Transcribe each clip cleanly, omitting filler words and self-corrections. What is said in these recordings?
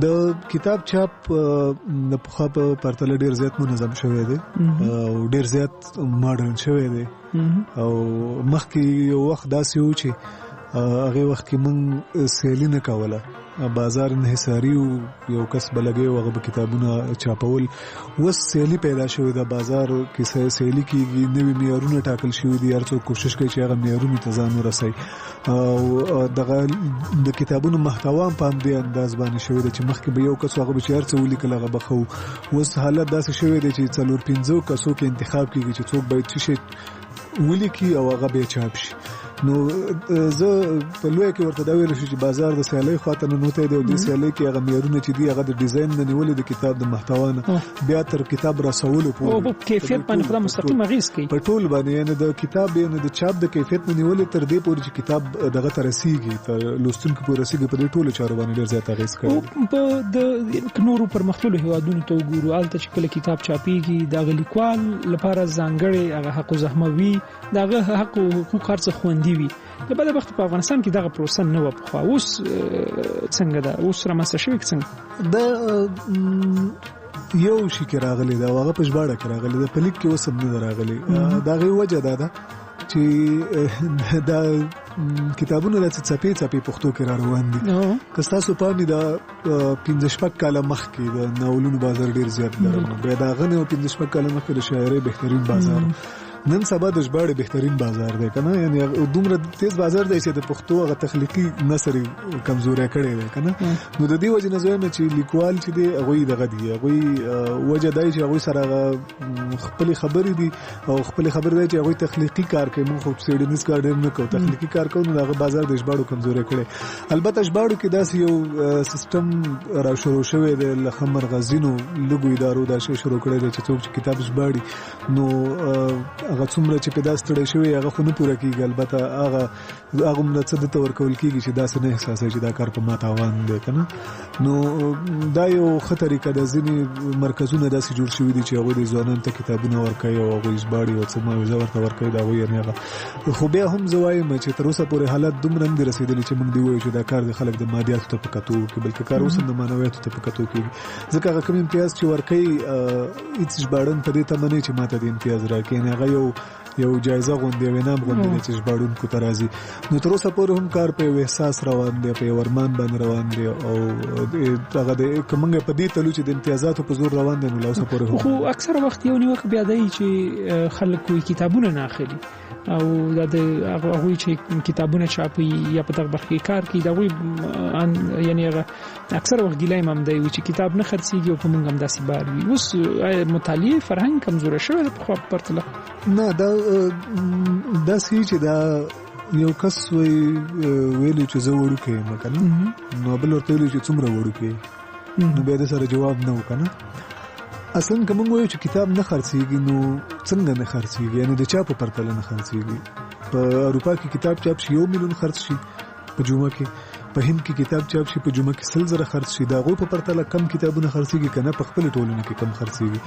د کتاب چاپ د پخوا په پرتله ډیر زیات منظم شوی دی او ډیر زیات ماډرن شوی دی او مخکې یو وخت داسې و چې هغه وخت کې موږ سیلي نه کوله، بازار انحصاري یو کس بلګي او هغه کتابونه چاپول. اوس سیلي پیدا شوی د بازار کې سیلي کېږي، نوې معیارونه ټاکل شوي دي، هر څوک کوشش کوي چې هغه معیارونو ته ځان ورسوي او دغه د کتابونو محتوا په همدې انداز باندې شوی دی چې مخکې به یو کس هغه به چې هر څه ولیکل هغه به ښه و. اوس حالت داسې شوی دی چې 4-5 کسو کې انتخاب کېږي چې څوک باید څه شی ولیکي او هغه به چاپ شي. نو زه په لوی کې ورته دا ویل شو چې بازار د سیالۍ خواته نه نوته دی او د سیالۍ کې هغه معیارونه چې دی هغه د ډیزاین نه نیولې د کتاب د محتوا نه بیا تر کتاب رسولو پورې او په کیفیت باندې خدای مستقیم اغیز کوي په ټول باندې، یعنی د کتاب یعنی د چاپ د کیفیت نه نیولې تر دې پورې چې کتاب دغه تر رسیږي تر لوستونکو پورې رسیږي، په دې ټولو چارو باندې ډیر زیات اغیز کوي. په د نورو پرمختللو هیوادونو ته وګورو البته چې کله کتاب چاپیږي د غلیکوال لپاره ځانګړي هغه حق او زحموي دغه حق او حقوق هرڅه خوندي وي. د بل وخت په افغانستان کې دغه پروسه نه و په خو اوس څنګه ده، اوس رامنځته شوی څنګه دا یو شي کې راغلی دا هغه په ژباړه کې راغلی دا په لیک کې اوس هم نه راغلی. دا غي وجه ده چې دا کتابونه د څپې پښتو کې را روان دي. که تاسو پام دا 15 کاله مخکې د ناولونو بازار ډیر زیات درنو بیا دا غنه او 15 کاله مخکې د شاعرۍ بهترین بازار، نن سبا د ژباړې بهترین بازار دی کنه، یعنی دومره تیز بازار دی چې د پښتو هغه تخلیقي نثر کمزوري کړی دی کنه. نو د دې وجه نه زویم چې لیکوال چې دی هغه دغه دی هغه وجه دی چې هغه سره خپل خبرې دي او خپل خبر دی چې هغه تخلیقي کار کوي. موږ خو سیډنیس کار ډېر نه کوو، تخلیقي کار کوو، نو هغه بازار د ژباړو کمزوري کړی. البته ژباړو کې داسې یو سیستم را شروع شوی دی له مرغزینو لګو ادارو دا شی شروع کړی دی چې څوک چې کتاب ژباړي نو هغه څومره چې پیدا ستړی شوی هغه خو نه پوره کیږي، البته هغه موږ څه د تور کول کیږي چې دا څه نه احساسوي چې دا کار په ما تاوان دی کنه. نو دا یو خطرې کده ځینې مرکزونه داسې جوړ شوي دي چې هغه د ځوانانو ته کتابونه ورکوي او هغه ژباړي او څه معاوضه ورته ورکوي دا وایي نه هغه. خو بیا هم زه وایم چې تر اوسه پورې حالت دومره نه رسیدلی چې موږ دی وایو چې دا کار د خلک د مادیاتو ته په کتو کې بلکې کار اوس د معنویاتو ته په کتو کې ځکه هغه کوم امتیاز چې ورکوي هیڅ ژباړن په دې تمنې چې ماته د امتیاز راکړي هغه یو جایزه غونډه وینم غونډه چې ژباړونکو ته راځي. نو تر اوسه پورې هم کار په احساس روان دی، په ورمان باندې روان دی او هغه د کومه په دې تلو چې د امتیازاتو په زور روان دی. نو لاس پورې هم خو اکثر وخت یو نیوک بیا دی چې خلک کوئی کتابونه نه اخلي او د هغه چې کتابونه چاپي یا په دغه برخه کار کوي دا وی یعنی اکثر وخت ګلای هم دی چې کتاب نه خرڅيږي او په موږ هم داسې بار وي. اوس مطالعه فرهنګ کمزور شوی په خو پرتله نه دا سې چې دا یو کس ویلو چې زه وړو کې مکنه نو بل ورته ویلو چې څومره وړو کې نو به د سره جواب نه وکنه. اصلا کوم وایو چې کتاب نه خرڅيږي نو څنګه نه خرڅيږي، یعنی د چا په پرتله نه خرڅيږي. په اروپا کې کتاب چاپ شي 1 ملیون خرڅ شي په جمعه کې، په هند کې کتاب چاپ شي په جمعه کې 100,000 خرڅ شي، دا غو په پرتله کم کتابونه خرڅيږي کنه په خپل ټولنه کې کم خرڅيږي.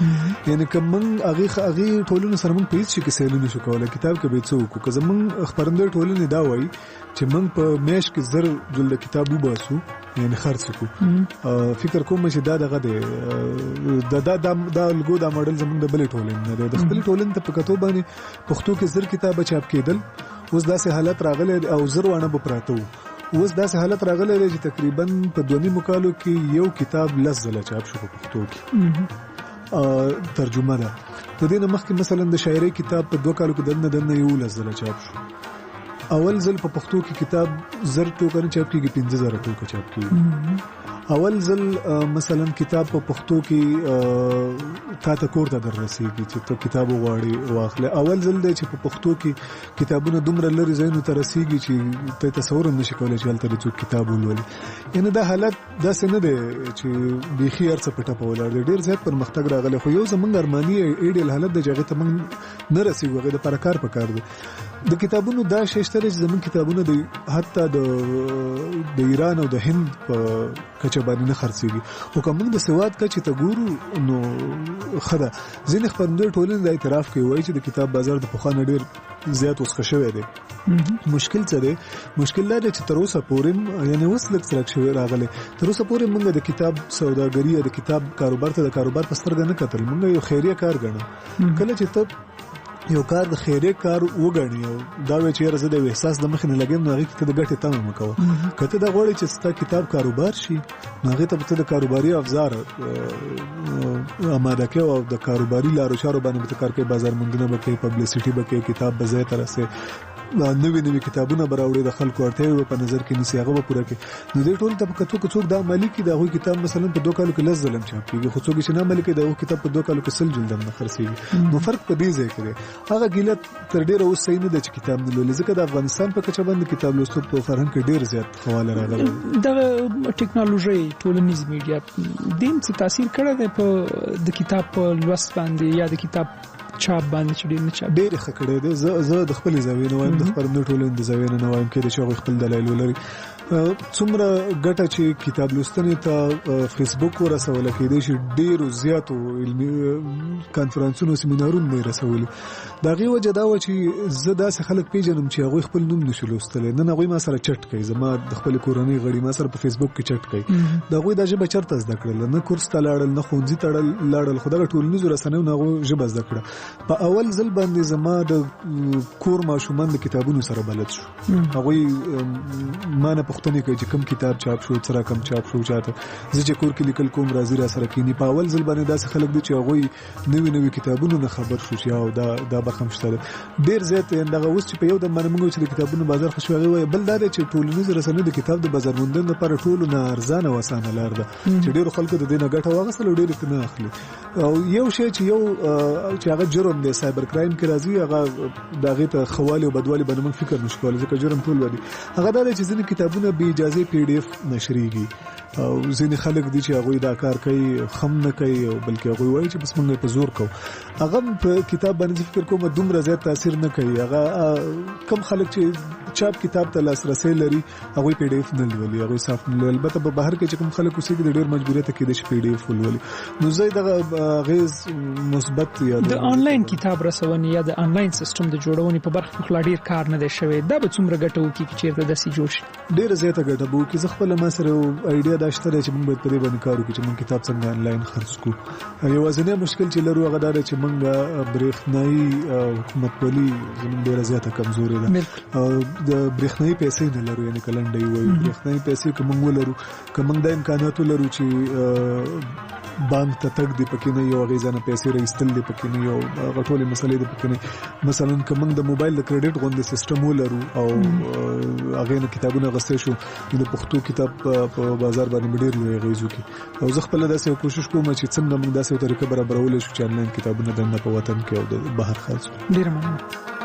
یعنی کوم هغه ټولنه سره موږ په هیڅ شي کې سیلونه شو کولای کتاب کې به څوک که زمون خبرندوی ټولنه دا وایي چې موږ په میش کې زر جلد کتاب وباسو یعنی خرڅ کو. فکر کوم چې دا دغه دا لګو دا ماډل زمونږ د بلې ټولنې نه د خپل ټولنې ته په کتو باندې پښتو کې زر کتاب چاپ کېدل. اوس داسې حالت راغلی او زر وانه به پراته اوس داسې حالت راغلی چې تقریبا په 2 کالو کې یو کتاب 10 ځله چاپ شو په پښتو کې ترجمه ده. د دې نه مخکې مثلا د شاعرۍ کتاب په 2 کالو کې دنه یو 10 ځله چاپ شو. اول ځل په پښتو کې کتاب زر ټوکر چاپ کیږي 15,000 ټوکر چاپ کیږي. اول ځل مثلا کتاب په پښتو کې تا ته کور ته در رسیږي چې ته کتاب وغواړي واخله. اول ځل دی چې په پښتو کې کتابونه دومره لري ځایونو ته رسیږي چې ته تصور هم نشي کولای چې هلته څوک کتاب ولولي. یعنی دا حالت داسې نه دی چې بيخي ارڅ پټه په ولر دی، ډیر زیات پرمختګ راغلی. خو یو زمونږ ارماني ایډیل حالت د جګړې ته موږ نه رسیږو، هغه د پرکار پکار دی. د کتابونو دا شیشته چې زمون کتابونه د حتی د ایران او د هند په کچه باندې نه خرڅېږي. خو که موږ د سواد کچې ته ګورو نو ښه ده. ځینې خپرندویي ټولنې دا اعتراف کوي، وایي چې د کتاب بازار د پخوا نه ډېر زیات وسخه شوی دی. مشکل څه دی؟ مشکل دا دی چې تر اوسه پورې یعنې اوس لږ څرک شوی راغلی، تر اوسه پورې موږ د کتاب سوداګري یا د کتاب کاروبار ته د کاروبار په سترګه نه کتل. موږ یو خیریه کار ګڼو. کله چې ته یو کار د خیریه کار وګڼي او دا وایي چې یاره زه د یو احساس د مخې نه لګیم، نو هغې کې ته د ګټې تمه مه کوه. که ته دا غواړې چې ستا کتاب کاروبار شي، نو هغې ته به ته د کاروباري افزار اماده کوې او د کاروباري لارو چارو باندې به ته کار کوې. بازار موندنه به کوې، پبلیسټي به کوې، کتاب به ځای ته رسې، نوي کتابونه به راوړي، د خلکو اړتیاوې به په نظر کې نیسي، هغه به پوره کړي. نو دې ټولو ته که څوک دا عملي کړي، د هغوی کتاب مثلا په 2 کالو کې 10 ځله چاپ کېږي، خو څوک چې نه عملي کوي د هغوی کتاب په 2 کالو کې 100 جلده نه خرڅېږي. نو فرق په دې ځای کې دی. هغه ګیله تر ډېره اوس صحیح نه ده چې کتاب نه لولي، ځکه د افغانستان په کچه باندې کتاب لوستو په فرهنګ کې ډېر زیات خواله راغلی. دغه ټکنالوژي ټولنیز میډیا دیم څه تاثیر کړی دی په د کتاب په لوست باندې یا د کتاب چاپ باندې چې ډېر نه چاپ ډېر ښه کړی دی. زه د خپلې زاویې نه وایم، د خپرندویي ټولنې د زاویې نه وایم، کېدای شي هغوی خپل دلایل ولري. څومره ګټه چې کتاب لوستنې ته فیسبوک ورسوله، کېدای شي ډېرو زیاتو علمي کانفرانسونو سیمینارونو نه یې رسولي. د هغې وجه دا وه چې زه داسې خلک پېژنم چې هغوی خپل نوم نشي لوستلی. نن هغوی ما سره چټ کوي، زما د خپلې کورنۍ غړي ما سره په فیسبوک کې چټ کوي. د هغوی دا ژبه چېرته زده کړله؟ نه کورس ته لاړل، نه ښوونځي ته لاړل، خو دغه ټولنیزو رسنیو نه هغوی ژبه زده کړه. په اول ځل باندې زما د کور ماشومان د کتابونو سره بلد شو. هغوی ما نه پوښتنې کوي چې کوم کتاب چاپ شو، څه رقم چاپ شو، چاته زه چې کور کې لیکل کوم راځي را سره کینی. په اول ځل باندې داسې خلک دي چې هغوی نوي کتابونو نه خبر شو چې او دا به هم شته. ډېر زیات دغه اوس چې په یو دم باندې موږ چې د کتابونو بازار خوشو هغې وایي. بل دا دی چې ټولنیز رسنۍ د کتاب د بازار موندنې لپاره ټولو نه ارزانه او اسانه لار ده چې ډېرو خلکو د دې نه ګټه واخیستله او ډېر یې نه اخلي. او یو شی چې هغه جرم دی، سایبر کرایم کې راځي، هغه د هغې ته ښه والي او بدوالي باندې موږ فکر نشو کولی، ځکه جرم ټول ودي. هغه دا دی چې ځینې کتابونه بې اجازې PDF نشریږي او ځینې خلک دي چې هغوی دا کار کوي خم نه کوي، بلکې هغوی وایي چې بس موږ په زور کوو. هغه په کتاب باندې فکر کوم دومره زیات تاثیر نه کوي. هغه کم خلک چې چاپ کتاب ته لاسرسی لري هغوی PDF نه لولي، هغوی صاف نه لولي. البته په بهر کې چې کوم خلک اوسېږي د ډېر مجبوریت کېدای شي PDF ولولي. نو زه دغه اغېز مثبت یا د آنلاین کتاب رسونې یا د آنلاین سیستم د جوړونې په برخه کې لا ډېر کار نه دی شوی. دا به څومره ګټه وکړي چې چېرته داسې جوړ شي؟ ډېره زیاته ګټه به وکړي. زه خپله ما سره یو آیډیا دا شته دی چې موږ باید په دې باندې کار وکړو چې موږ کتاب څنګه آنلاین خرڅ کړو. یوازینی مشکل چې لرو هغه دا دی چې موږ برېښنایي حکومتولي زموږ ډېره زیاته کمزورې ده. د برېښنایي پیسې نه لرو، یعنې که لنډه یې وایو برېښنایي پیسې که موږ ولرو، که موږ دا امکانات ولرو چې بانک ته تګ دی پکې نه یو، هغې ځانه پیسې راایستل دی پکې نه یو، هغه ټولې مسلې دی پکې نه. مثلا که موږ د موبایل د کریډټ غوندې سیسټم ولرو او هغې نه کتابونه اخیستی شو، نو د پښتو کتاب په بازار باندې به ډېر لوی اغېز وکړي. او زه خپله داسې یو کوشش کوم چې څنګه موږ داسې یو طریقه برابرولی شو چې آنلاین کتابونه دننه په وطن کې او د بهر خرڅ کړو. ډېره مننه.